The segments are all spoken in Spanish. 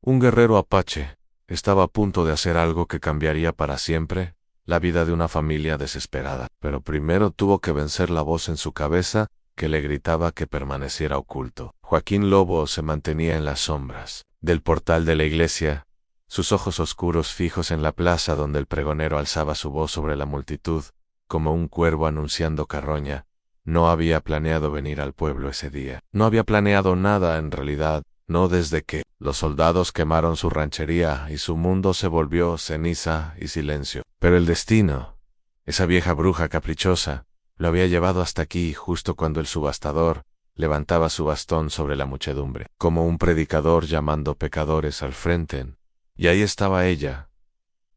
Un guerrero apache estaba a punto de hacer algo que cambiaría para siempre la vida de una familia desesperada, pero primero tuvo que vencer la voz en su cabeza que le gritaba que permaneciera oculto. Joaquín Lobo se mantenía en las sombras del portal de la iglesia, sus ojos oscuros fijos en la plaza donde el pregonero alzaba su voz sobre la multitud, como un cuervo anunciando carroña. No había planeado venir al pueblo ese día. No había planeado nada en realidad, no desde que los soldados quemaron su ranchería y su mundo se volvió ceniza y silencio. Pero el destino, esa vieja bruja caprichosa, lo había llevado hasta aquí justo cuando el subastador levantaba su bastón sobre la muchedumbre, como un predicador llamando pecadores al frente. Y ahí estaba ella.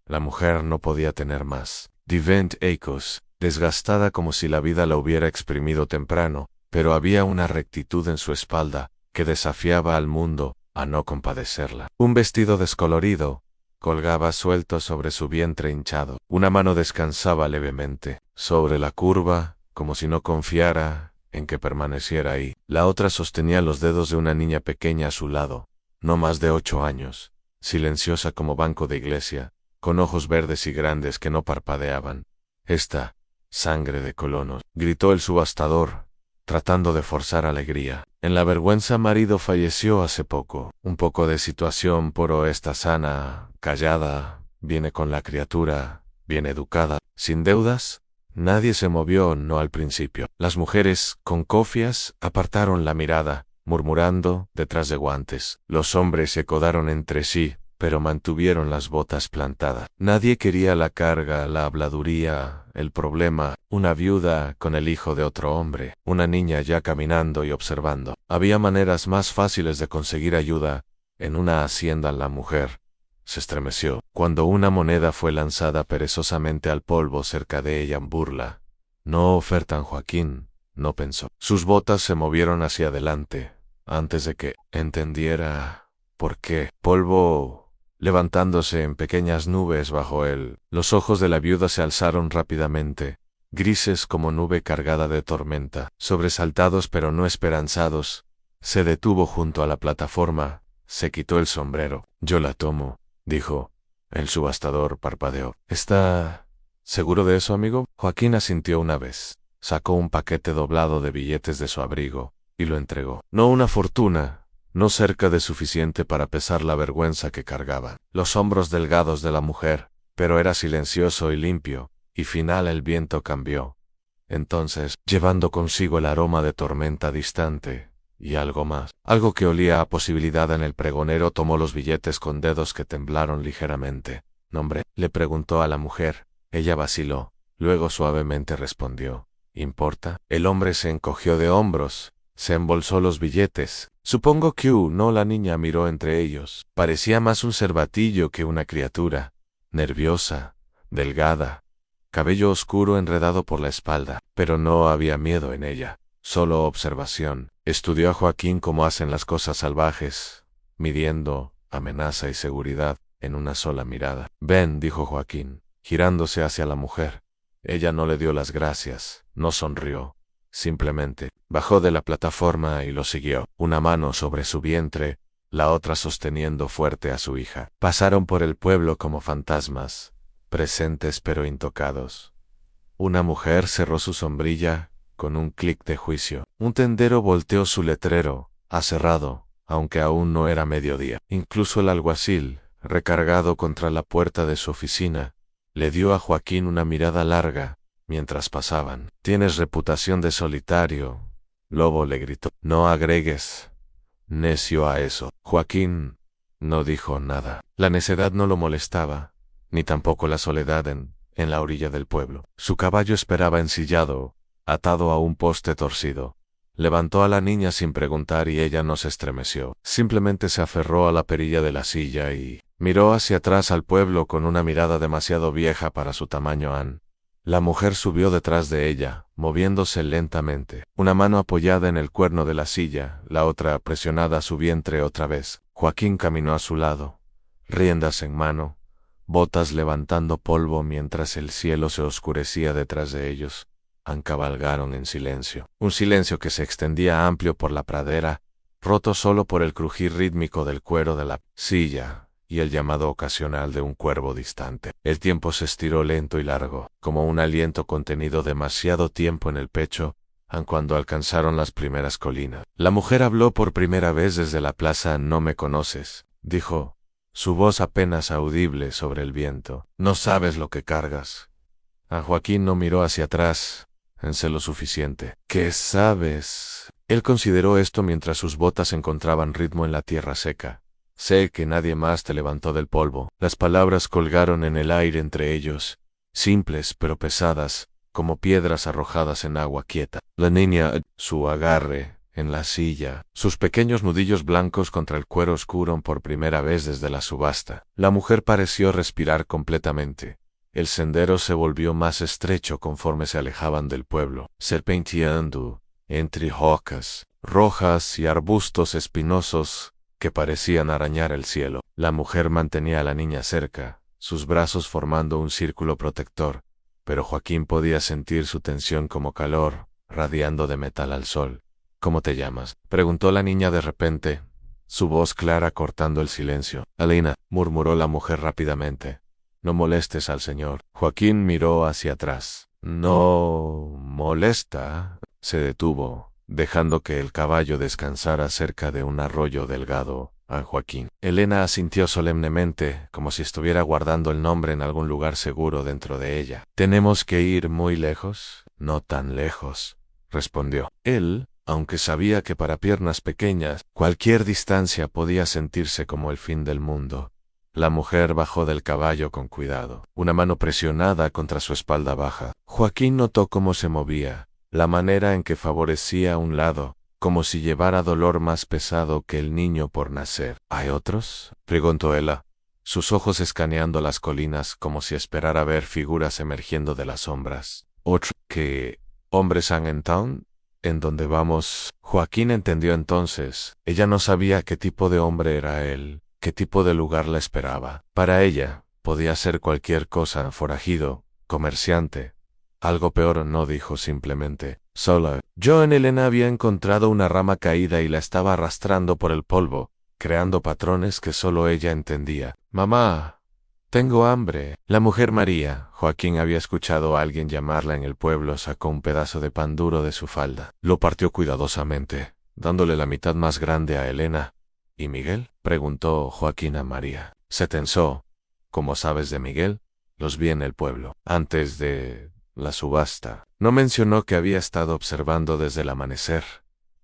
La mujer no podía tener más. Divent Ecos, desgastada como si la vida la hubiera exprimido temprano, pero había una rectitud en su espalda que desafiaba al mundo a no compadecerla. Un vestido descolorido colgaba suelto sobre su vientre hinchado. Una mano descansaba levemente sobre la curva, como si no confiara en que permaneciera ahí. La otra sostenía los dedos de una niña pequeña a su lado, no más de 8 años, silenciosa como banco de iglesia, con ojos verdes y grandes que no parpadeaban. Esta sangre de colonos, gritó el subastador, tratando de forzar alegría. En la vergüenza marido falleció hace poco. Un poco de situación, pero está sana, callada, viene con la criatura, bien educada, sin deudas. Nadie se movió, no al principio. Las mujeres, con cofias, apartaron la mirada, murmurando, detrás de guantes. Los hombres se codaron entre sí, pero mantuvieron las botas plantadas. Nadie quería la carga, la habladuría, el problema, una viuda con el hijo de otro hombre, una niña ya caminando y observando. Había maneras más fáciles de conseguir ayuda. En una hacienda la mujer se estremeció cuando una moneda fue lanzada perezosamente al polvo cerca de ella en burla. No ofertan Joaquín, no pensó. Sus botas se movieron hacia adelante, antes de que entendiera por qué. Polvo levantándose en pequeñas nubes bajo él. Los ojos de la viuda se alzaron rápidamente, grises como nube cargada de tormenta. Sobresaltados pero no esperanzados, se detuvo junto a la plataforma, se quitó el sombrero. Yo la tomo, dijo. El subastador parpadeó. ¿Está seguro de eso, amigo? Joaquín asintió una vez. Sacó un paquete doblado de billetes de su abrigo y lo entregó. No una fortuna, no cerca de suficiente para pesar la vergüenza que cargaba. Los hombros delgados de la mujer, pero era silencioso y limpio, y final el viento cambió. Entonces, llevando consigo el aroma de tormenta distante, y algo más, algo que olía a posibilidad en el pregonero, tomó los billetes con dedos que temblaron ligeramente. ¿Nombre? Le preguntó a la mujer. Ella vaciló, luego suavemente respondió. ¿Importa? El hombre se encogió de hombros, se embolsó los billetes. Supongo que no, la niña miró entre ellos. Parecía más un cervatillo que una criatura, nerviosa, delgada, cabello oscuro enredado por la espalda, pero no había miedo en ella, solo observación. Estudió a Joaquín cómo hacen las cosas salvajes, midiendo amenaza y seguridad en una sola mirada. Ven, dijo Joaquín, girándose hacia la mujer. Ella no le dio las gracias, no sonrió. Simplemente bajó de la plataforma y lo siguió, una mano sobre su vientre, la otra sosteniendo fuerte a su hija. Pasaron por el pueblo como fantasmas, presentes pero intocados. Una mujer cerró su sombrilla con un clic de juicio. Un tendero volteó su letrero, ha cerrado, aunque aún no era mediodía. Incluso el alguacil, recargado contra la puerta de su oficina, le dio a Joaquín una mirada larga mientras pasaban. Tienes reputación de solitario, Lobo le gritó. No agregues necio a eso. Joaquín no dijo nada. La necedad no lo molestaba, ni tampoco la soledad en la orilla del pueblo. Su caballo esperaba ensillado, atado a un poste torcido. Levantó a la niña sin preguntar y ella no se estremeció. Simplemente se aferró a la perilla de la silla y miró hacia atrás al pueblo con una mirada demasiado vieja para su tamaño. La mujer subió detrás de ella, moviéndose lentamente, una mano apoyada en el cuerno de la silla, la otra presionada a su vientre otra vez. Joaquín caminó a su lado, riendas en mano, botas levantando polvo mientras el cielo se oscurecía detrás de ellos. Cabalgaron en silencio, un silencio que se extendía amplio por la pradera, roto solo por el crujir rítmico del cuero de la silla y el llamado ocasional de un cuervo distante. El tiempo se estiró lento y largo, como un aliento contenido demasiado tiempo en el pecho, aun cuando alcanzaron las primeras colinas. La mujer habló por primera vez desde la plaza. «No me conoces», dijo, su voz apenas audible sobre el viento. «No sabes lo que cargas». A Joaquín no miró hacia atrás, en sé lo suficiente. «¿Qué sabes?» Él consideró esto mientras sus botas encontraban ritmo en la tierra seca. «Sé que nadie más te levantó del polvo». Las palabras colgaron en el aire entre ellos, simples pero pesadas, como piedras arrojadas en agua quieta. La niña, su agarre en la silla, sus pequeños nudillos blancos contra el cuero oscuro por primera vez desde la subasta. La mujer pareció respirar completamente. El sendero se volvió más estrecho conforme se alejaban del pueblo, serpenteando entre rocas rojas y arbustos espinosos que parecían arañar el cielo. La mujer mantenía a la niña cerca, sus brazos formando un círculo protector, pero Joaquín podía sentir su tensión como calor, radiando de metal al sol. «¿Cómo te llamas?», preguntó la niña de repente, su voz clara cortando el silencio. «Alina», murmuró la mujer rápidamente. «No molestes al señor». Joaquín miró hacia atrás. «No molesta». Se detuvo, dejando que el caballo descansara cerca de un arroyo delgado. A Joaquín. Elena asintió solemnemente, como si estuviera guardando el nombre en algún lugar seguro dentro de ella. «¿Tenemos que ir muy lejos?» «No tan lejos», respondió. Él, aunque sabía que para piernas pequeñas, cualquier distancia podía sentirse como el fin del mundo. La mujer bajó del caballo con cuidado, una mano presionada contra su espalda baja. Joaquín notó cómo se movía, la manera en que favorecía a un lado, como si llevara dolor más pesado que el niño por nacer. «¿Hay otros?», preguntó ella, sus ojos escaneando las colinas como si esperara ver figuras emergiendo de las sombras. «¿Otro? ¿Qué hombres han en town? ¿En dónde vamos?» Joaquín entendió entonces. Ella no sabía qué tipo de hombre era él, qué tipo de lugar la esperaba. Para ella, podía ser cualquier cosa: forajido, comerciante. Algo peor no, dijo simplemente. «Sola». Yo en Elena había encontrado una rama caída y la estaba arrastrando por el polvo, creando patrones que solo ella entendía. «Mamá, tengo hambre». La mujer María, Joaquín había escuchado a alguien llamarla en el pueblo, sacó un pedazo de pan duro de su falda. Lo partió cuidadosamente, dándole la mitad más grande a Elena. «¿Y Miguel?», preguntó Joaquín a María. Se tensó. «¿Cómo sabes de Miguel?» «Los vi en el pueblo, antes de la subasta». No mencionó que había estado observando desde el amanecer,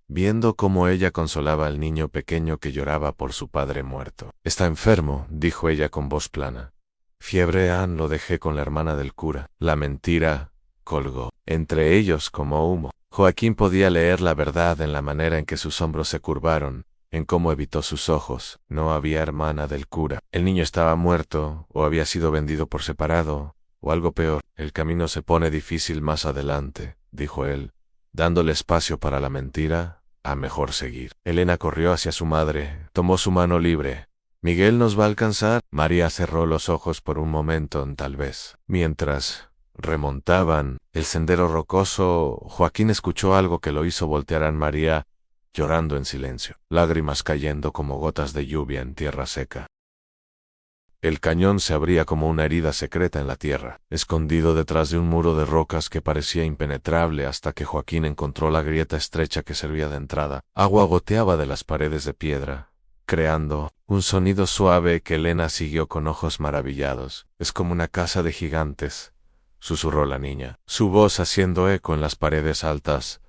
viendo cómo ella consolaba al niño pequeño que lloraba por su padre muerto. «Está enfermo», dijo ella con voz plana. «Fiebre, lo dejé con la hermana del cura». La mentira colgó entre ellos como humo. Joaquín podía leer la verdad en la manera en que sus hombros se curvaron, en cómo evitó sus ojos. No había hermana del cura. El niño estaba muerto, o había sido vendido por separado, o algo peor. «El camino se pone difícil más adelante», dijo él, dándole espacio para la mentira. «A mejor seguir». Elena corrió hacia su madre, tomó su mano libre. «¿Miguel nos va a alcanzar?» María cerró los ojos por un momento, tal vez. Mientras remontaban el sendero rocoso, Joaquín escuchó algo que lo hizo voltear a María, llorando en silencio, lágrimas cayendo como gotas de lluvia en tierra seca. El cañón se abría como una herida secreta en la tierra, escondido detrás de un muro de rocas que parecía impenetrable hasta que Joaquín encontró la grieta estrecha que servía de entrada. Agua goteaba de las paredes de piedra, creando un sonido suave que Elena siguió con ojos maravillados. «Es como una casa de gigantes», susurró la niña, su voz haciendo eco en las paredes altas.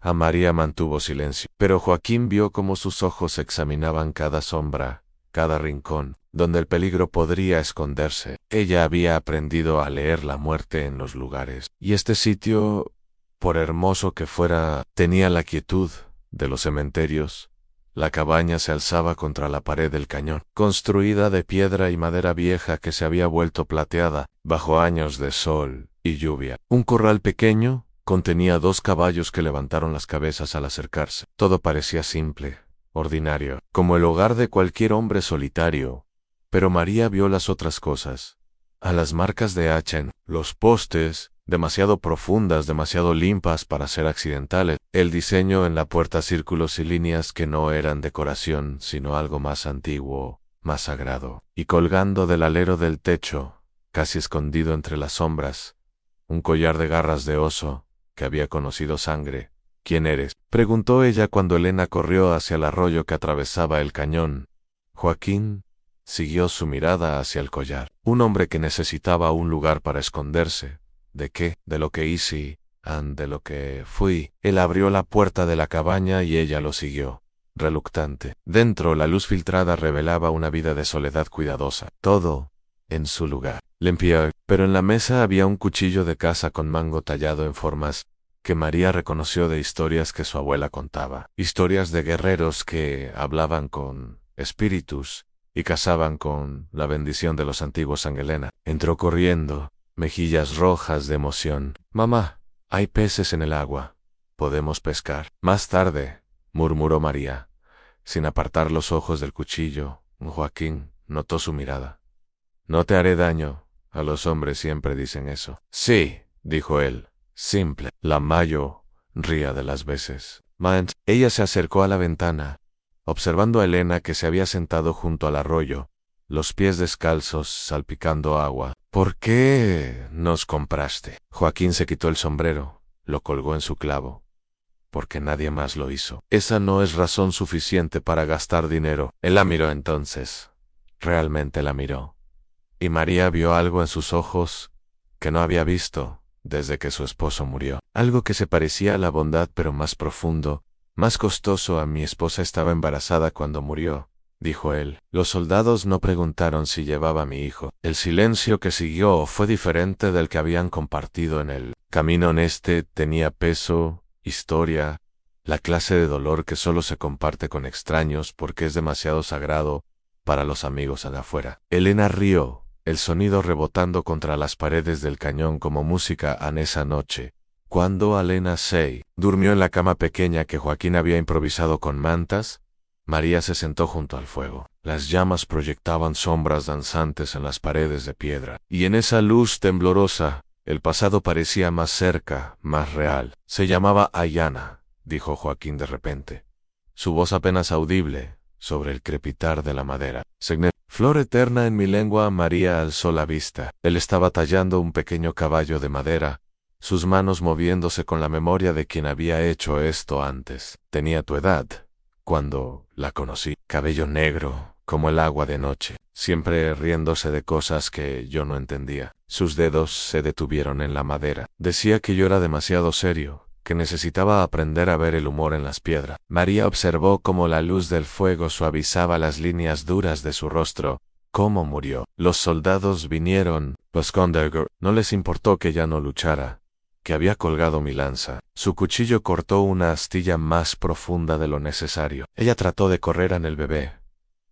A María mantuvo silencio, pero Joaquín vio cómo sus ojos examinaban cada sombra, cada rincón, donde el peligro podría esconderse. Ella había aprendido a leer la muerte en los lugares, y este sitio, por hermoso que fuera, tenía la quietud de los cementerios. La cabaña se alzaba contra la pared del cañón, construida de piedra y madera vieja que se había vuelto plateada bajo años de sol y lluvia. Un corral pequeño contenía 2 caballos que levantaron las cabezas al acercarse. Todo parecía simple, ordinario, como el hogar de cualquier hombre solitario. Pero María vio las otras cosas. A las marcas de hacha en los postes demasiado profundas, demasiado limpas para ser accidentales. El diseño en la puerta, círculos y líneas que no eran decoración, sino algo más antiguo, más sagrado. Y colgando del alero del techo, casi escondido entre las sombras, un collar de garras de oso, que había conocido sangre. ¿Quién eres?, preguntó ella cuando Elena corrió hacia el arroyo que atravesaba el cañón. Joaquín siguió su mirada hacia el collar. Un hombre que necesitaba un lugar para esconderse. ¿De qué? De lo que hice, de lo que fui. Él abrió la puerta de la cabaña y ella lo siguió, reluctante. Dentro, la luz filtrada revelaba una vida de soledad cuidadosa. Todo en su lugar. Limpia, pero en la mesa había un cuchillo de caza con mango tallado en formas que María reconoció de historias que su abuela contaba. Historias de guerreros que hablaban con espíritus y cazaban con la bendición de los antiguos San Helena. Entró corriendo, mejillas rojas de emoción. «Mamá, hay peces en el agua. Podemos pescar». «Más tarde», murmuró María, sin apartar los ojos del cuchillo. Joaquín notó su mirada. «No te haré daño. A los hombres siempre dicen eso». «Sí», dijo él, simple. La Mayo ría de las veces. Ella se acercó a la ventana, observando a Elena que se había sentado junto al arroyo, los pies descalzos salpicando agua. «¿Por qué nos compraste?» Joaquín se quitó el sombrero, lo colgó en su clavo. «Porque nadie más lo hizo». «Esa no es razón suficiente para gastar dinero». Él la miró entonces. Realmente la miró. Y María vio algo en sus ojos que no había visto desde que su esposo murió. Algo que se parecía a la bondad, pero más profundo, más costoso. «Mi esposa estaba embarazada cuando murió», dijo él. «Los soldados no preguntaron si llevaba a mi hijo». El silencio que siguió fue diferente del que habían compartido en el camino. Tenía peso, historia, la clase de dolor que solo se comparte con extraños porque es demasiado sagrado para los amigos allá afuera. Elena rió, el sonido rebotando contra las paredes del cañón como música en esa noche. Cuando Elena se durmió en la cama pequeña que Joaquín había improvisado con mantas, María se sentó junto al fuego. Las llamas proyectaban sombras danzantes en las paredes de piedra, y en esa luz temblorosa, el pasado parecía más cerca, más real. «Se llamaba Ayana», dijo Joaquín de repente, su voz apenas audible sobre el crepitar de la madera. «Flor eterna en mi lengua». María alzó la vista. Él estaba tallando un pequeño caballo de madera, sus manos moviéndose con la memoria de quien había hecho esto antes. «Tenía tu edad cuando la conocí. Cabello negro, como el agua de noche, siempre riéndose de cosas que yo no entendía». Sus dedos se detuvieron en la madera. «Decía que yo era demasiado serio, que necesitaba aprender a ver el humor en las piedras». María observó cómo la luz del fuego suavizaba las líneas duras de su rostro. «¿Cómo murió?» «Los soldados vinieron, no les importó que ya no luchara, que había colgado mi lanza». Su cuchillo cortó una astilla más profunda de lo necesario. Ella trató de correr en el bebé.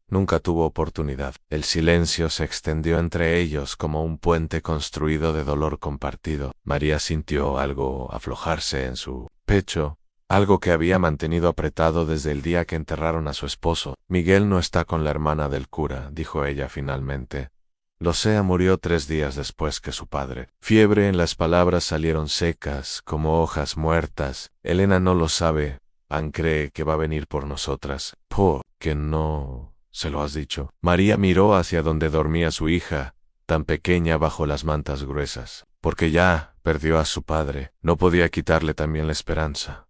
Nunca tuvo oportunidad. El silencio se extendió entre ellos como un puente construido de dolor compartido. María sintió algo aflojarse en su pecho, algo que había mantenido apretado desde el día que enterraron a su esposo. «Miguel no está con la hermana del cura», dijo ella finalmente. «Losea murió 3 días después que su padre». Fiebre en las palabras salieron secas, como hojas muertas. «Elena no lo sabe. Ann cree que va a venir por nosotras». «¿Por qué no se lo has dicho?» María miró hacia donde dormía su hija, tan pequeña bajo las mantas gruesas. «Porque ya perdió a su padre. No podía quitarle también la esperanza».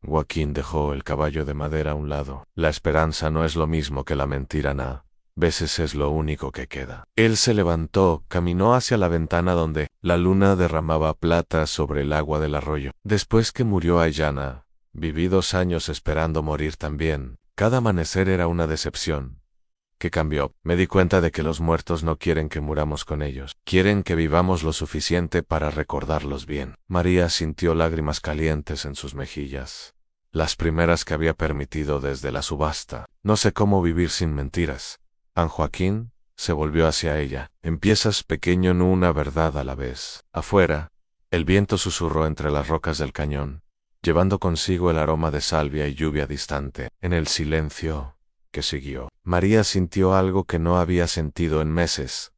Joaquín dejó el caballo de madera a un lado. «La esperanza no es lo mismo que la mentira, veces es lo único que queda». Él se levantó, caminó hacia la ventana donde la luna derramaba plata sobre el agua del arroyo. «Después que murió Ayana, viví 2 años esperando morir también. Cada amanecer era una decepción. ¿Qué cambió? Me di cuenta de que los muertos no quieren que muramos con ellos. Quieren que vivamos lo suficiente para recordarlos bien». María sintió lágrimas calientes en sus mejillas, las primeras que había permitido desde la subasta. «No sé cómo vivir sin mentiras». Joaquín se volvió hacia ella. «Empiezas pequeño en una verdad a la vez». Afuera, el viento susurró entre las rocas del cañón, llevando consigo el aroma de salvia y lluvia distante. En el silencio que siguió, María sintió algo que no había sentido en meses: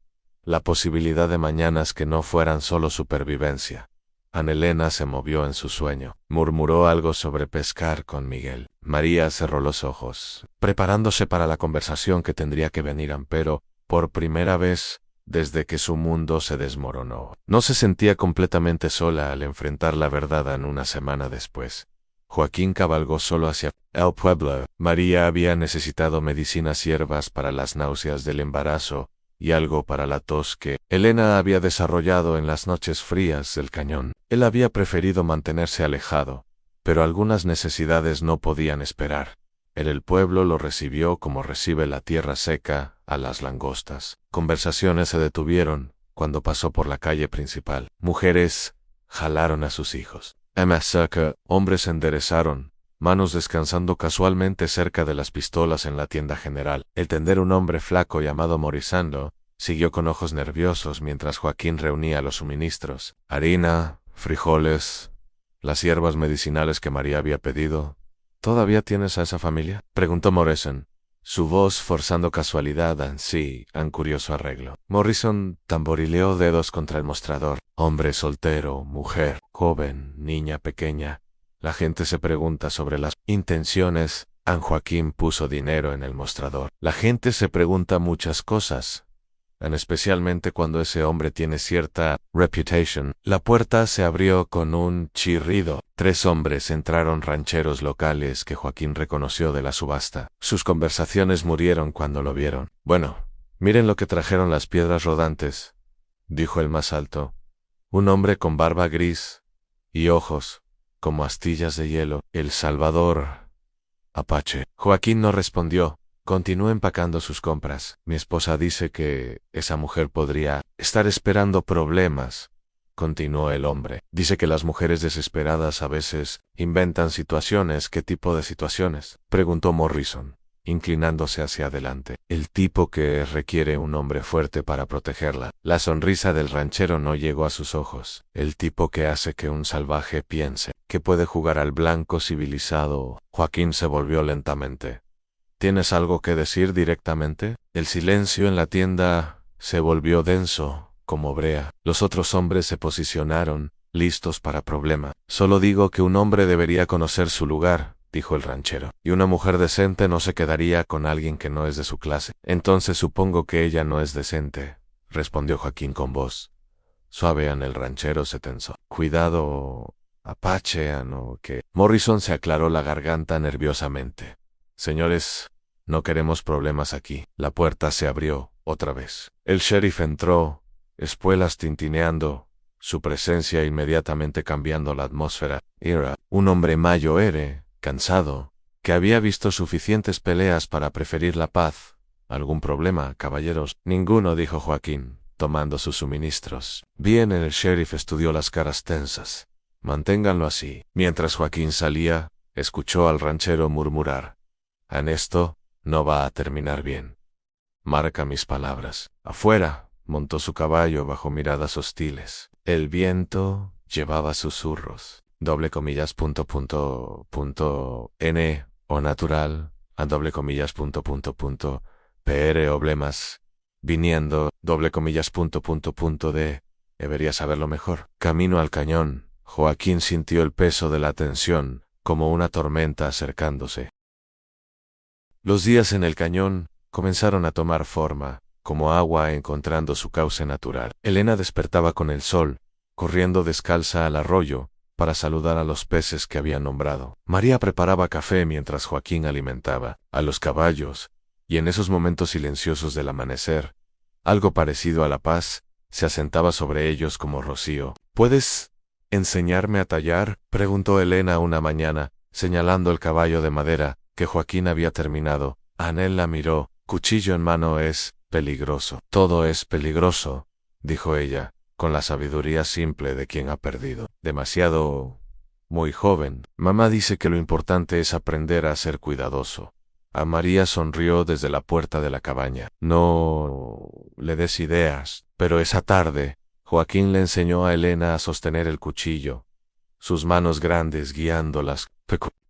la posibilidad de mañanas que no fueran solo supervivencia. Ana Elena se movió en su sueño. Murmuró algo sobre pescar con Miguel. María cerró los ojos, preparándose para la conversación que tendría que venir, pero, por primera vez, desde que su mundo se desmoronó, no se sentía completamente sola al enfrentar la verdad en una semana después. Joaquín cabalgó solo hacia el pueblo. María había necesitado medicinas y hierbas para las náuseas del embarazo, y algo para la tos que Elena había desarrollado en las noches frías del cañón. Él había preferido mantenerse alejado, pero algunas necesidades no podían esperar. El pueblo lo recibió como recibe la tierra seca a las langostas. Conversaciones se detuvieron cuando pasó por la calle principal. Mujeres jalaron a sus hijos. Hombres se enderezaron, manos descansando casualmente cerca de las pistolas en la tienda general. El tendero, un hombre flaco llamado Morisando, siguió con ojos nerviosos mientras Joaquín reunía los suministros. Harina, frijoles, las hierbas medicinales que María había pedido. ¿Todavía tienes a esa familia?, preguntó Morrison, su voz forzando casualidad en curioso arreglo. Morrison tamborileó dedos contra el mostrador. Hombre soltero, mujer, joven, niña pequeña. La gente se pregunta sobre las intenciones. Joaquín puso dinero en el mostrador. La gente se pregunta muchas cosas, especialmente cuando ese hombre tiene cierta reputation. La puerta se abrió con un chirrido. 3 hombres entraron, rancheros locales que Joaquín reconoció de la subasta. Sus conversaciones murieron cuando lo vieron. Bueno, miren lo que trajeron las piedras rodantes, dijo el más alto. Un hombre con barba gris y ojos como astillas de hielo. El Salvador Apache. Joaquín no respondió. Continuó empacando sus compras. Mi esposa dice que esa mujer podría estar esperando problemas, continuó el hombre. Dice que las mujeres desesperadas a veces inventan situaciones. ¿Qué tipo de situaciones?, preguntó Morrison, inclinándose hacia adelante. El tipo que requiere un hombre fuerte para protegerla. La sonrisa del ranchero no llegó a sus ojos. El tipo que hace que un salvaje piense que puede jugar al blanco civilizado. Joaquín se volvió lentamente. ¿Tienes algo que decir directamente? El silencio en la tienda se volvió denso, como brea. Los otros hombres se posicionaron, listos para problema. Solo digo que un hombre debería conocer su lugar, dijo el ranchero. Y una mujer decente no se quedaría con alguien que no es de su clase. Entonces supongo que ella no es decente, respondió Joaquín con voz suave. El ranchero se tensó. Cuidado, Apache, que... Morrison se aclaró la garganta nerviosamente. Señores, no queremos problemas aquí. La puerta se abrió otra vez. El sheriff entró, espuelas tintineando, su presencia inmediatamente cambiando la atmósfera. Era un hombre mayor, cansado, que había visto suficientes peleas para preferir la paz. ¿Algún problema, caballeros? Ninguno, dijo Joaquín, tomando sus suministros. Bien, el sheriff estudió las caras tensas. Manténganlo así. Mientras Joaquín salía, escuchó al ranchero murmurar. En esto no va a terminar bien. Marca mis palabras. Afuera, montó su caballo bajo miradas hostiles. El viento llevaba susurros. N o natural, PR oblemas, viniendo, D, debería saberlo mejor. Camino al cañón, Joaquín sintió el peso de la tensión, como una tormenta acercándose. Los días en el cañón comenzaron a tomar forma, como agua encontrando su cauce natural. Elena despertaba con el sol, corriendo descalza al arroyo, para saludar a los peces que había nombrado. María preparaba café mientras Joaquín alimentaba a los caballos, y en esos momentos silenciosos del amanecer, algo parecido a la paz, se asentaba sobre ellos como rocío. ¿Puedes enseñarme a tallar?, preguntó Elena una mañana, señalando el caballo de madera que Joaquín había terminado. Anel la miró. Cuchillo en mano es peligroso. Todo es peligroso, dijo ella, con la sabiduría simple de quien ha perdido. Muy joven. Mamá dice que lo importante es aprender a ser cuidadoso. A María sonrió desde la puerta de la cabaña. No le des ideas. Pero esa tarde, Joaquín le enseñó a Elena a sostener el cuchillo, sus manos grandes guiándolas.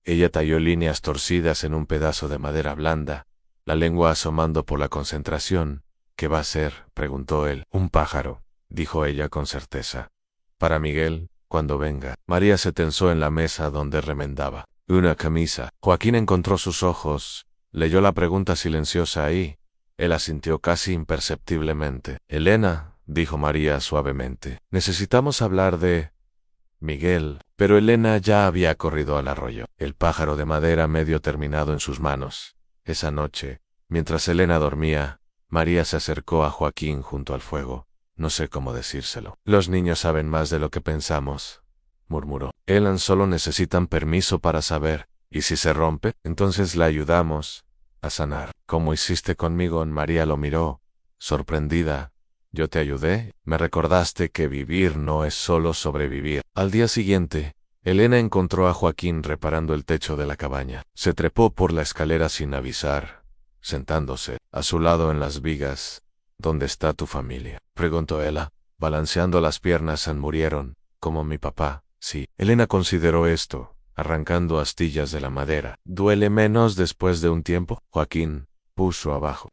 Ella talló líneas torcidas en un pedazo de madera blanda, la lengua asomando por la concentración, ¿Qué va a ser?, preguntó él. Un pájaro, dijo ella con certeza. Para Miguel, cuando venga. María se tensó en la mesa donde remendaba una camisa. Joaquín encontró sus ojos, leyó la pregunta silenciosa ahí. Él asintió casi imperceptiblemente. Elena, dijo María suavemente, necesitamos hablar de Miguel. Pero Elena ya había corrido al arroyo, el pájaro de madera medio terminado en sus manos. Esa noche, mientras Elena dormía, María se acercó a Joaquín junto al fuego. No sé cómo decírselo. Los niños saben más de lo que pensamos, murmuró. Elan solo necesitan permiso para saber, y si se rompe, entonces la ayudamos a sanar. ¿Cómo hiciste conmigo? María lo miró, sorprendida. Yo te ayudé, me recordaste que vivir no es solo sobrevivir. Al día siguiente, Elena encontró a Joaquín reparando el techo de la cabaña. Se trepó por la escalera sin avisar, sentándose a su lado en las vigas. ¿Dónde está tu familia?, preguntó ella, balanceando las piernas. Murieron, como mi papá. Sí. Elena consideró esto, arrancando astillas de la madera. ¿Duele menos después de un tiempo? Joaquín puso abajo.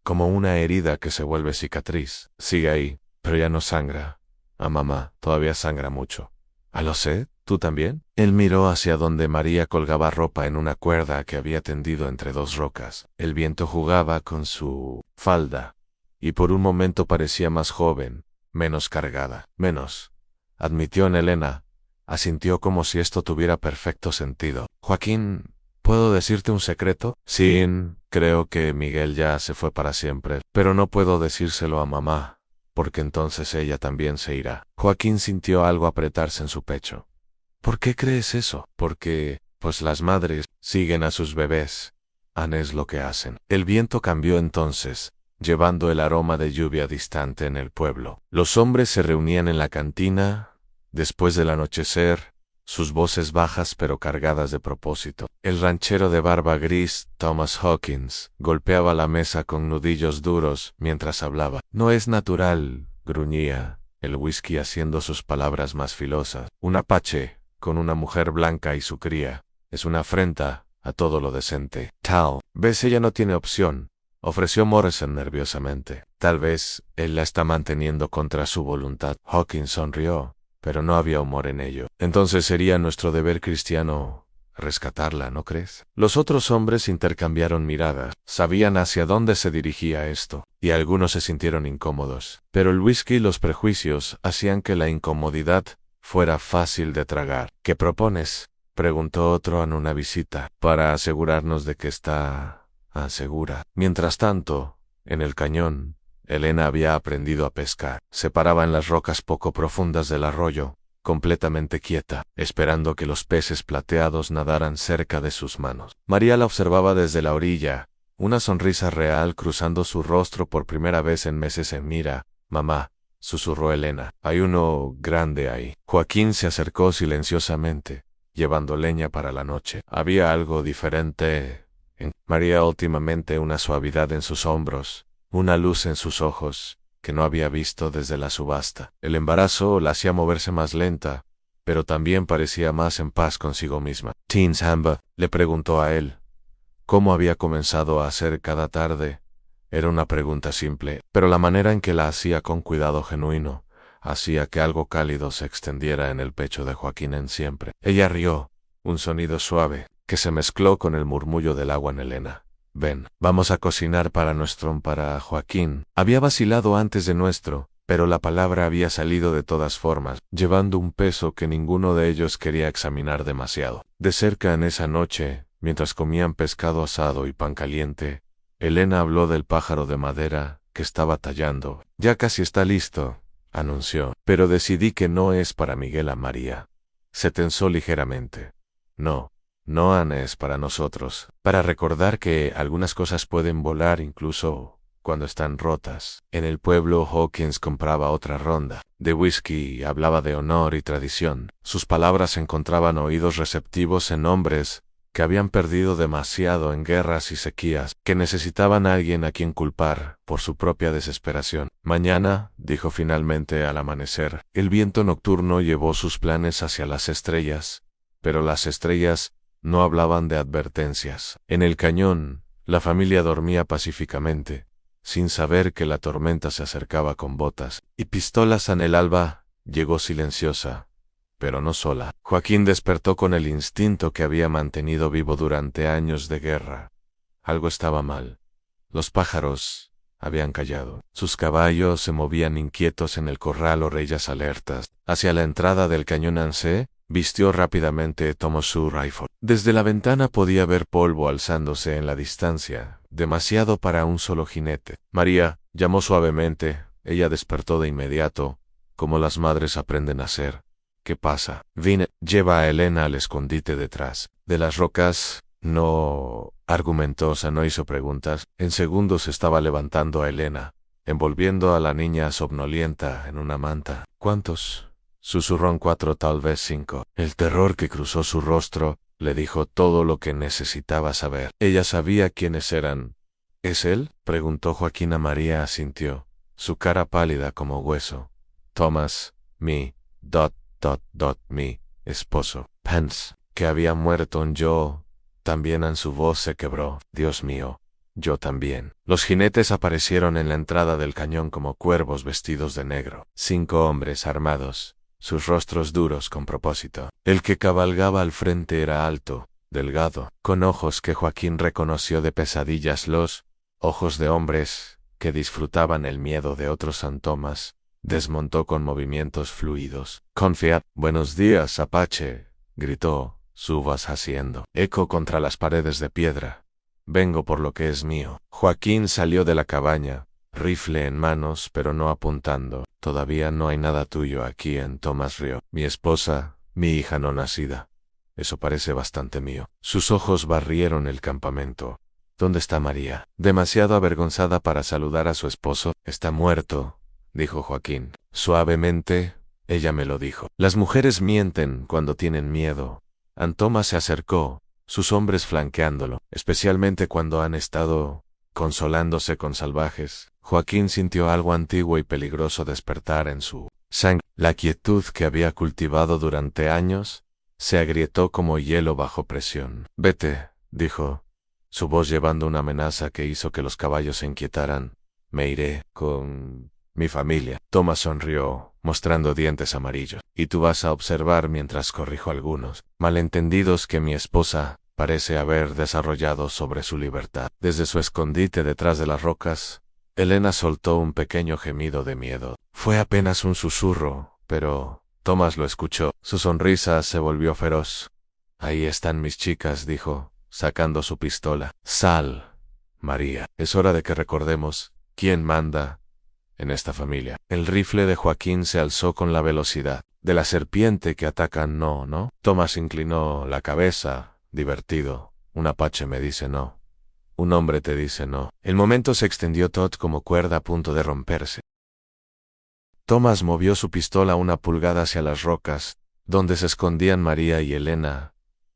Como una herida que se vuelve cicatriz. Sigue ahí, pero ya no sangra. Mamá, todavía sangra mucho. Lo sé, ¿tú también? Él miró hacia donde María colgaba ropa en una cuerda que había tendido entre dos rocas. El viento jugaba con su falda, y por un momento parecía más joven, menos cargada. Menos, admitió Elena. Asintió como si esto tuviera perfecto sentido. Joaquín, ¿puedo decirte un secreto? Sí, creo que Miguel ya se fue para siempre, pero no puedo decírselo a mamá, porque entonces ella también se irá. Joaquín sintió algo apretarse en su pecho. ¿Por qué crees eso? Porque, pues las madres siguen a sus bebés. Es lo que hacen. El viento cambió entonces, llevando el aroma de lluvia distante en el pueblo. Los hombres se reunían en la cantina, después del anochecer, sus voces bajas pero cargadas de propósito. El ranchero de barba gris, Thomas Hawkins, golpeaba la mesa con nudillos duros mientras hablaba. No es natural, gruñía, el whisky haciendo sus palabras más filosas. Un apache, con una mujer blanca y su cría, es una afrenta a todo lo decente. Tal vez ella no tiene opción, ofreció Morrison nerviosamente. Tal vez él la está manteniendo contra su voluntad. Hawkins sonrió, pero no había humor en ello. Entonces sería nuestro deber cristiano rescatarla, ¿no crees? Los otros hombres intercambiaron miradas. Sabían hacia dónde se dirigía esto, y algunos se sintieron incómodos. Pero el whisky y los prejuicios hacían que la incomodidad fuera fácil de tragar. ¿Qué propones?, preguntó otro en una visita, para asegurarnos de que está segura. Mientras tanto, en el cañón, Elena había aprendido a pescar. Se paraba en las rocas poco profundas del arroyo, completamente quieta, esperando que los peces plateados nadaran cerca de sus manos. María la observaba desde la orilla, una sonrisa real cruzando su rostro por primera vez en meses. Mira, mamá, susurró Elena, hay uno grande ahí. Joaquín se acercó silenciosamente, llevando leña para la noche. Había algo diferente en María últimamente, una suavidad en sus hombros, una luz en sus ojos, que no había visto desde la subasta. El embarazo la hacía moverse más lenta, pero también parecía más en paz consigo misma. «¿Tienes hambre?», le preguntó a él. ¿Cómo había comenzado a hacer cada tarde? Era una pregunta simple, pero la manera en que la hacía con cuidado genuino, hacía que algo cálido se extendiera en el pecho de Joaquín en siempre. Ella rió, un sonido suave, que se mezcló con el murmullo del agua en Elena. «Ven, vamos a cocinar para Joaquín». Había vacilado antes de nuestro, pero la palabra había salido de todas formas, llevando un peso que ninguno de ellos quería examinar demasiado. De cerca en esa noche, mientras comían pescado asado y pan caliente, Elena habló del pájaro de madera que estaba tallando. «Ya casi está listo», anunció, «pero decidí que no es para Miguel». A María se tensó ligeramente. No es para nosotros, para recordar que algunas cosas pueden volar incluso cuando están rotas. En el pueblo Hawkins compraba otra ronda de whisky y hablaba de honor y tradición. Sus palabras encontraban oídos receptivos en hombres que habían perdido demasiado en guerras y sequías, que necesitaban a alguien a quien culpar por su propia desesperación. «Mañana», dijo finalmente al amanecer, el viento nocturno llevó sus planes hacia las estrellas, pero las estrellas no hablaban de advertencias. En el cañón, la familia dormía pacíficamente, sin saber que la tormenta se acercaba con botas y pistolas. En el alba llegó silenciosa, pero no sola. Joaquín despertó con el instinto que había mantenido vivo durante años de guerra. Algo estaba mal. Los pájaros habían callado. Sus caballos se movían inquietos en el corral, orejas alertas. Hacia la entrada del cañón Anse, vistió rápidamente, tomó su rifle. Desde la ventana podía ver polvo alzándose en la distancia, demasiado para un solo jinete. María llamó suavemente. Ella despertó de inmediato, como las madres aprenden a hacer. ¿Qué pasa? Vine. Lleva a Elena al escondite detrás de las rocas. No, argumentó. No hizo preguntas. En segundos estaba levantando a Elena, envolviendo a la niña somnolienta en una manta. ¿Cuántos? Susurró. 4, tal vez 5. El terror que cruzó su rostro le dijo todo lo que necesitaba saber. Ella sabía quiénes eran. ¿Es él? Preguntó Joaquín. A María asintió, su cara pálida como hueso. Thomas, mi mi esposo. Pence, que había muerto. Yo también. En su voz se quebró. Dios mío, yo también. Los jinetes aparecieron en la entrada del cañón como cuervos vestidos de negro. 5 hombres armados, sus rostros duros con propósito. El que cabalgaba al frente era alto, delgado, con ojos que Joaquín reconoció de pesadillas, los ojos de hombres que disfrutaban el miedo de otros. Thomas desmontó con movimientos fluidos. Confiad. Buenos días, Apache, gritó, su voz haciendo eco contra las paredes de piedra. Vengo por lo que es mío. Joaquín salió de la cabaña, rifle en manos pero no apuntando. Todavía no hay nada tuyo aquí. Thomas rió. Mi esposa, mi hija no nacida. Eso parece bastante mío. Sus ojos barrieron el campamento. ¿Dónde está María? Demasiado avergonzada para saludar a su esposo. Está muerto, dijo Joaquín. Suavemente, ella me lo dijo. Las mujeres mienten cuando tienen miedo. Thomas se acercó, sus hombres flanqueándolo, especialmente cuando han estado consolándose con salvajes. Joaquín sintió algo antiguo y peligroso despertar en su sangre. La quietud que había cultivado durante años se agrietó como hielo bajo presión. Vete, dijo, su voz llevando una amenaza que hizo que los caballos se inquietaran. Me iré con mi familia. Thomas sonrió, mostrando dientes amarillos. Y tú vas a observar mientras corrijo algunos malentendidos que mi esposa parece haber desarrollado sobre su libertad. Desde su escondite detrás de las rocas, Elena soltó un pequeño gemido de miedo. Fue apenas un susurro, pero Thomas lo escuchó. Su sonrisa se volvió feroz. Ahí están mis chicas, dijo, sacando su pistola. Sal, María. Es hora de que recordemos quién manda en esta familia. El rifle de Joaquín se alzó con la velocidad de la serpiente que ataca. No. Thomas inclinó la cabeza, divertido. Un apache me dice no. Un hombre te dice no. El momento se extendió Todd como cuerda a punto de romperse. Thomas movió su pistola 1 pulgada hacia las rocas, donde se escondían María y Elena.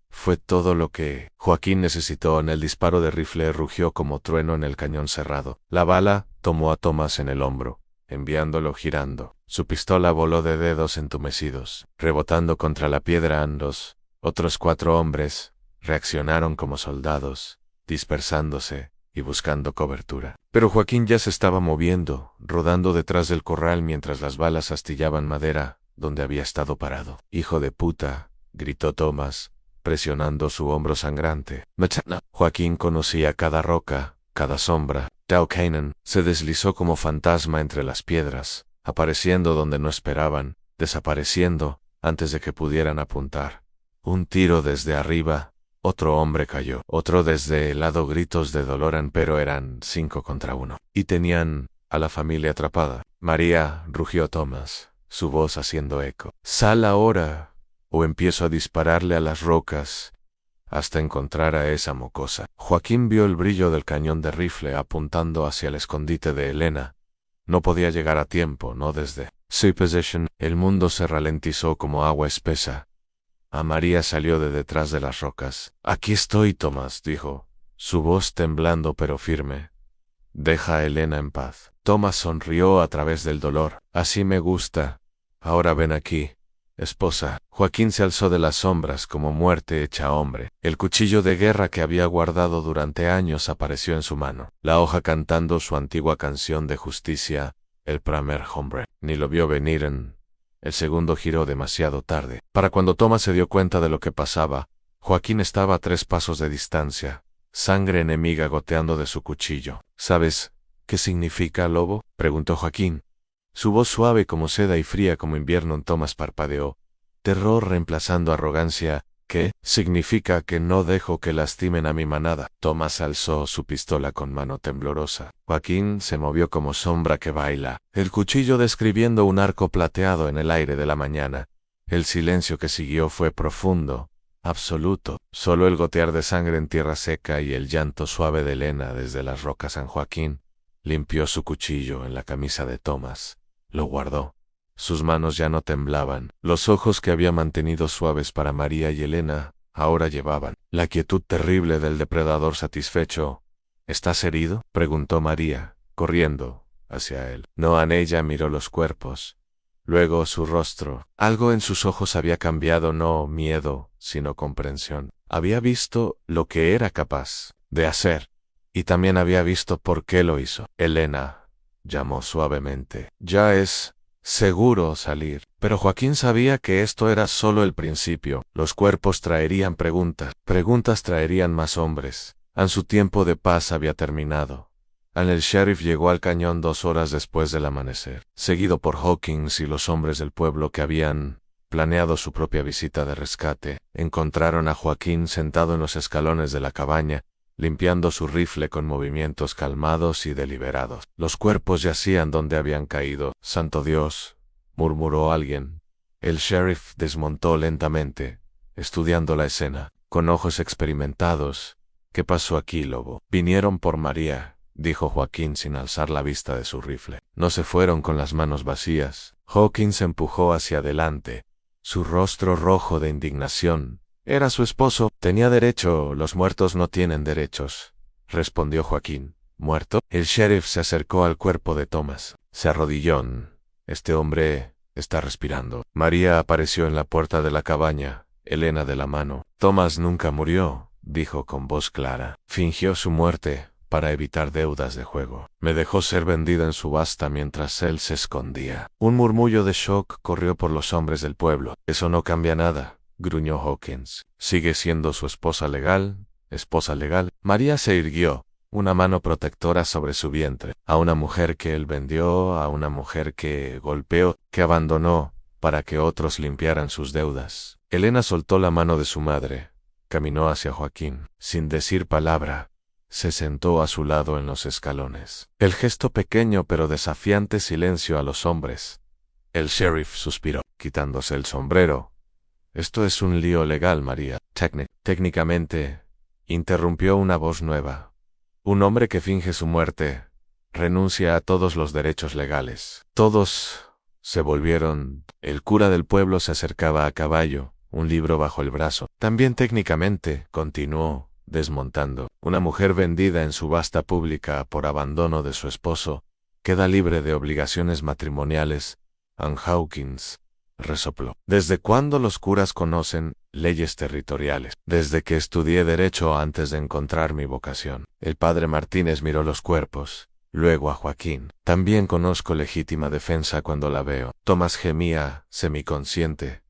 Fue todo lo que Joaquín necesitó. En el disparo de rifle rugió como trueno en el cañón cerrado. La bala tomó a Thomas en el hombro, enviándolo girando. Su pistola voló de dedos entumecidos, rebotando contra la piedra. Otros 4 hombres reaccionaron como soldados, dispersándose y buscando cobertura. Pero Joaquín ya se estaba moviendo, rodando detrás del corral mientras las balas astillaban madera donde había estado parado. Hijo de puta, gritó Thomas, presionando su hombro sangrante. Joaquín conocía cada roca, cada sombra. Daukainen se deslizó como fantasma entre las piedras, apareciendo donde no esperaban, desapareciendo antes de que pudieran apuntar. Un tiro desde arriba, otro hombre cayó, otro desde el lado, gritos de dolor, pero eran 5 contra 1. Y tenían a la familia atrapada. María, rugió Thomas, su voz haciendo eco. Sal ahora, o empiezo a dispararle a las rocas hasta encontrar a esa mocosa. Joaquín vio el brillo del cañón de rifle apuntando hacia el escondite de Elena. No podía llegar a tiempo, no desde su position. El mundo se ralentizó como agua espesa. A María salió de detrás de las rocas. Aquí estoy, Thomas, dijo, su voz temblando pero firme. Deja a Elena en paz. Thomas sonrió a través del dolor. Así me gusta. Ahora ven aquí. esposa. Joaquín se alzó de las sombras como muerte hecha hombre. El cuchillo de guerra que había guardado durante años apareció en su mano. La hoja cantando su antigua canción de justicia, el primer hombre. Ni lo vio venir el segundo giró demasiado tarde. Para cuando Thomas se dio cuenta de lo que pasaba, Joaquín estaba a 3 pasos de distancia, sangre enemiga goteando de su cuchillo. ¿Sabes qué significa, lobo?, preguntó Joaquín. Su voz suave como seda y fría como invierno en Thomas parpadeó. Terror reemplazando arrogancia. ¿Qué? Significa que no dejo que lastimen a mi manada. Thomas alzó su pistola con mano temblorosa. Joaquín se movió como sombra que baila, el cuchillo describiendo un arco plateado en el aire de la mañana. El silencio que siguió fue profundo, absoluto. Solo el gotear de sangre en tierra seca y el llanto suave de Elena desde las rocas. San Joaquín limpió su cuchillo en la camisa de Thomas. Lo guardó. Sus manos ya no temblaban. Los ojos que había mantenido suaves para María y Elena ahora llevaban la quietud terrible del depredador satisfecho. ¿Estás herido?, preguntó María, corriendo hacia él. No. Ella miró los cuerpos. Luego su rostro. Algo en sus ojos había cambiado, no miedo, sino comprensión. Había visto lo que era capaz de hacer. Y también había visto por qué lo hizo. Elena, llamó suavemente. Ya es seguro salir. Pero Joaquín sabía que esto era solo el principio. Los cuerpos traerían preguntas. Preguntas traerían más hombres. Su tiempo de paz había terminado. El sheriff llegó al cañón 2 horas después del amanecer, seguido por Hawkins y los hombres del pueblo que habían planeado su propia visita de rescate. Encontraron a Joaquín sentado en los escalones de la cabaña, limpiando su rifle con movimientos calmados y deliberados. Los cuerpos yacían donde habían caído. «Santo Dios», murmuró alguien. El sheriff desmontó lentamente, estudiando la escena, con ojos experimentados. «¿Qué pasó aquí, lobo?» «Vinieron por María», dijo Joaquín sin alzar la vista de su rifle. No se fueron con las manos vacías. Hawkins se empujó hacia adelante, su rostro rojo de indignación. Era su esposo. Tenía derecho. Los muertos no tienen derechos, respondió Joaquín. ¿Muerto? El sheriff se acercó al cuerpo de Thomas. Se arrodilló. Este hombre está respirando. María apareció en la puerta de la cabaña, Elena de la mano. Thomas nunca murió, dijo con voz clara. Fingió su muerte para evitar deudas de juego. Me dejó ser vendida en subasta mientras él se escondía. Un murmullo de shock corrió por los hombres del pueblo. Eso no cambia nada, gruñó Hawkins. Sigue siendo su esposa legal. María se irguió, una mano protectora sobre su vientre. A una mujer que él vendió, a una mujer que golpeó, que abandonó, para que otros limpiaran sus deudas. Elena soltó la mano de su madre. Caminó hacia Joaquín. Sin decir palabra, se sentó a su lado en los escalones. El gesto pequeño pero desafiante silencio a los hombres. El sheriff suspiró, quitándose el sombrero. Esto es un lío legal, María. Técnicamente, interrumpió una voz nueva. Un hombre que finge su muerte renuncia a todos los derechos legales. Todos se volvieron. El cura del pueblo se acercaba a caballo, un libro bajo el brazo. También técnicamente, continuó, desmontando. Una mujer vendida en subasta pública por abandono de su esposo queda libre de obligaciones matrimoniales. Hawkins resopló. ¿Desde cuándo los curas conocen leyes territoriales? Desde que estudié derecho antes de encontrar mi vocación. El padre Martínez miró los cuerpos, luego a Joaquín. También conozco legítima defensa cuando la veo. Thomas gemía, semiconsciente.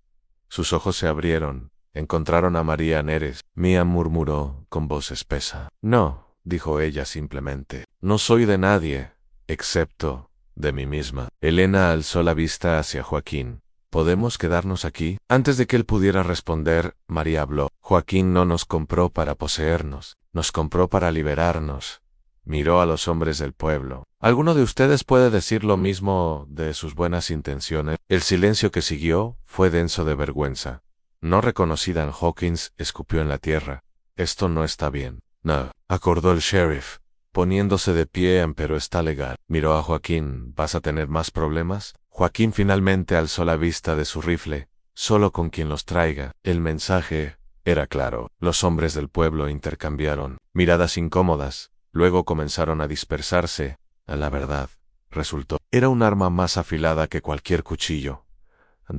Sus ojos se abrieron. Encontraron a María Neres. Mía murmuró con voz espesa. No, dijo ella simplemente. No soy de nadie, excepto de mí misma. Elena alzó la vista hacia Joaquín. ¿Podemos quedarnos aquí? Antes de que él pudiera responder, María habló. Joaquín no nos compró para poseernos, nos compró para liberarnos. Miró a los hombres del pueblo. ¿Alguno de ustedes puede decir lo mismo de sus buenas intenciones? El silencio que siguió fue denso de vergüenza. No reconocida en Hawkins, escupió en la tierra. Esto no está bien. No, acordó el sheriff, poniéndose de pie, pero está legal. Miró a Joaquín. ¿Vas a tener más problemas? Joaquín finalmente alzó la vista de su rifle. Solo con quien los traiga. El mensaje era claro. Los hombres del pueblo intercambiaron miradas incómodas. Luego comenzaron a dispersarse. La verdad, resultó, era un arma más afilada que cualquier cuchillo.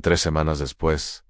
3 semanas después,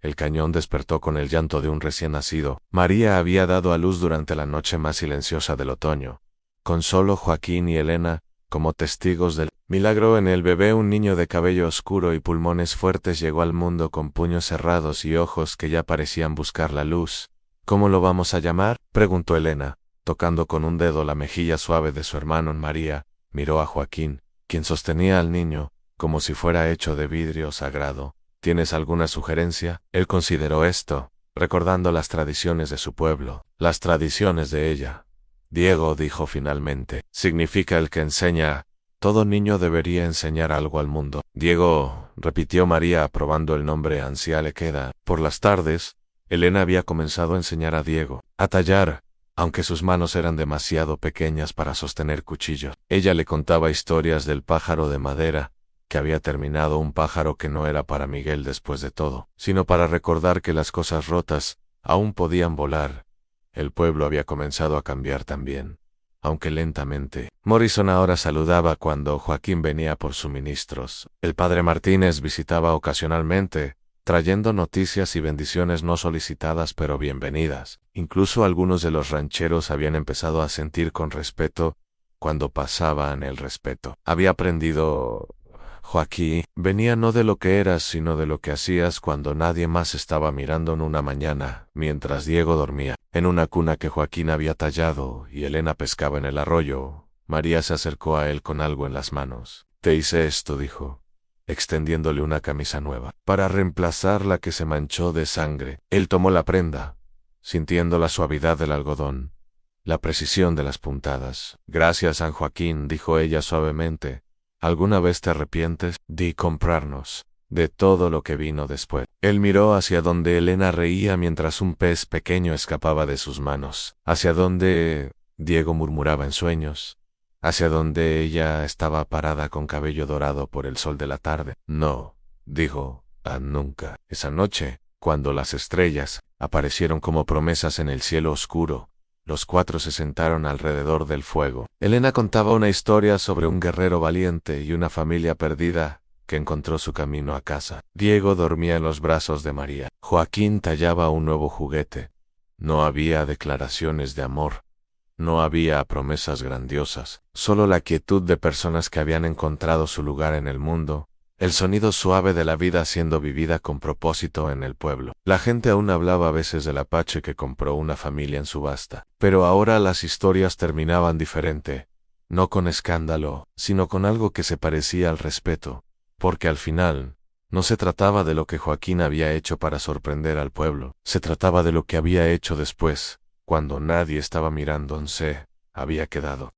el cañón despertó con el llanto de un recién nacido. María había dado a luz durante la noche más silenciosa del otoño, con solo Joaquín y Elena como testigos del milagro. En el bebé, un niño de cabello oscuro y pulmones fuertes llegó al mundo con puños cerrados y ojos que ya parecían buscar la luz. ¿Cómo lo vamos a llamar?, preguntó Elena, tocando con un dedo la mejilla suave de su hermano. María miró a Joaquín, quien sostenía al niño, como si fuera hecho de vidrio sagrado. ¿Tienes alguna sugerencia? Él consideró esto, recordando las tradiciones de su pueblo, las tradiciones de ella. Diego, dijo finalmente, significa el que enseña. Todo niño debería enseñar algo al mundo. Diego, repitió María, aprobando el nombre. Ansía le queda. Por las tardes, Elena había comenzado a enseñar a Diego a tallar, aunque sus manos eran demasiado pequeñas para sostener cuchillos. Ella le contaba historias del pájaro de madera, que había terminado, un pájaro que no era para Miguel después de todo, sino para recordar que las cosas rotas aún podían volar. El pueblo había comenzado a cambiar también, aunque lentamente. Morrison ahora saludaba cuando Joaquín venía por suministros. El padre Martínez visitaba ocasionalmente, trayendo noticias y bendiciones no solicitadas pero bienvenidas. Incluso algunos de los rancheros habían empezado a sentir con respeto cuando pasaban el respeto. Había aprendido. Joaquín, venía no de lo que eras, sino de lo que hacías cuando nadie más estaba mirando. En una mañana, mientras Diego dormía en una cuna que Joaquín había tallado y Elena pescaba en el arroyo, María se acercó a él con algo en las manos. Te hice esto, dijo, extendiéndole una camisa nueva, para reemplazar la que se manchó de sangre. Él tomó la prenda, sintiendo la suavidad del algodón, la precisión de las puntadas. Gracias, San Joaquín, dijo ella suavemente. ¿Alguna vez te arrepientes de comprarnos de todo lo que vino después? Él miró hacia donde Elena reía mientras un pez pequeño escapaba de sus manos. ¿Hacia dónde? Diego murmuraba en sueños. Hacia donde ella estaba parada con cabello dorado por el sol de la tarde. No, dijo, nunca. Esa noche, cuando las estrellas aparecieron como promesas en el cielo oscuro, los 4 se sentaron alrededor del fuego. Elena contaba una historia sobre un guerrero valiente y una familia perdida que encontró su camino a casa. Diego dormía en los brazos de María. Joaquín tallaba un nuevo juguete. No había declaraciones de amor. No había promesas grandiosas. Solo la quietud de personas que habían encontrado su lugar en el mundo. El sonido suave de la vida siendo vivida con propósito en el pueblo. La gente aún hablaba a veces del apache que compró una familia en subasta. Pero ahora las historias terminaban diferente. No con escándalo, sino con algo que se parecía al respeto. Porque al final, no se trataba de lo que Joaquín había hecho para sorprender al pueblo. Se trataba de lo que había hecho después, cuando nadie estaba mirando. Se había quedado